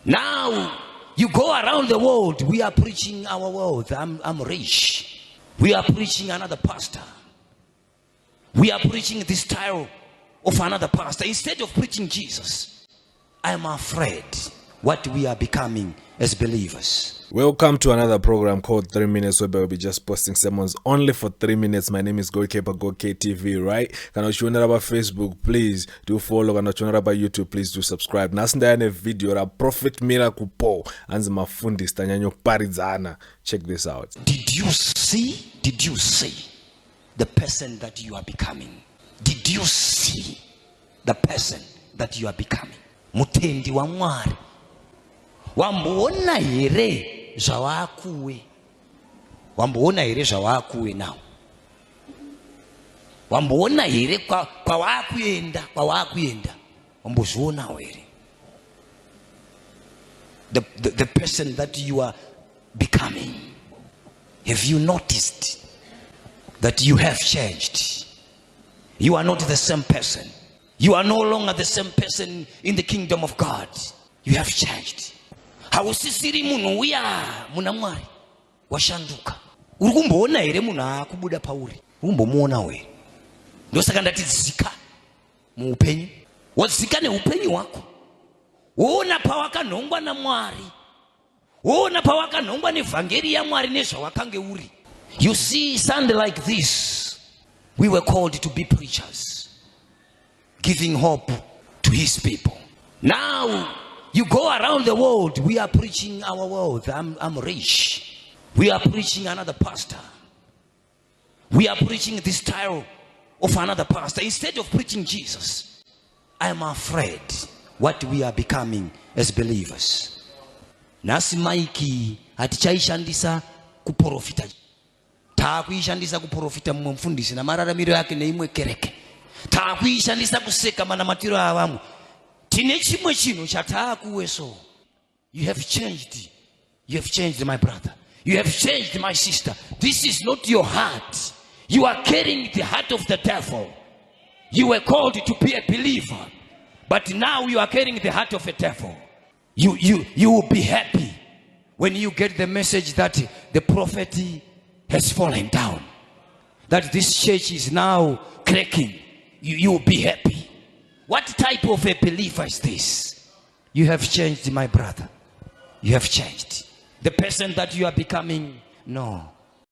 Now you go around the world. We are preaching our world. I'm rich. We are preaching another pastor. We are preaching the style of another pastor. Instead of preaching Jesus, I am afraid what we are becoming as believers. Welcome to another program called 3 Minutes where we'll be just posting sermons only for 3 minutes. My name is Goalkeeper GoKTV, right? Kana uchiona about Facebook, please do follow. Kana uchiona about YouTube, please do subscribe. Nasindayane video ra Prophet Miracle Paul anzi mafundisi Tave Kungoparidzana. Check this out. Did you see the person that you are becoming? Did you see the person that you are becoming? Mutendi wa Mwari. Wamboona here zvawakuwe. Wamboona here zvawakuwe now. Wamboona here kwawakuyenda. Wambozviona here. The person that you are becoming. Have you noticed that you have changed? You are not the same person. You are no longer the same person in the kingdom of God. You have changed. Hausisiri munhu uya muna Mwari washanduka. Uri kumboona here munhu akubuda pauri. Umbomuona here. Ndosaka ndati zika muupenyu. Wazika neupenyu wako. Woona pawakanhongwa naMwari. Woona pawakanhongwa nevhangeri yaMwari nezvawakange uri. You see, Sunday like this, we were called to be preachers, giving hope to his people. Now you go around the world. We are preaching our world. I'm rich. We are preaching another pastor. We are preaching the style of another pastor. Instead of preaching Jesus, I am afraid what we are becoming as believers. Nasi maiki hatichaishandisa kuprofita. Taakuishandisa kuprofita mumwe mfundisi na mararamiro yake neimwe kereke. Taakuishandisa kuseka manamatiro avamwe. Tine chimwe chinhu chataakuweso. You have changed. You have changed, my brother. You have changed, my sister. This is not your heart. You are carrying the heart of the devil. You were called to be a believer, but now you are carrying the heart of a devil. You will be happy when you get the message that the prophet has fallen down, that this church is now cracking. You will be happy. What type of a believer is this? You have changed, my brother. You have changed. The person that you are becoming, no.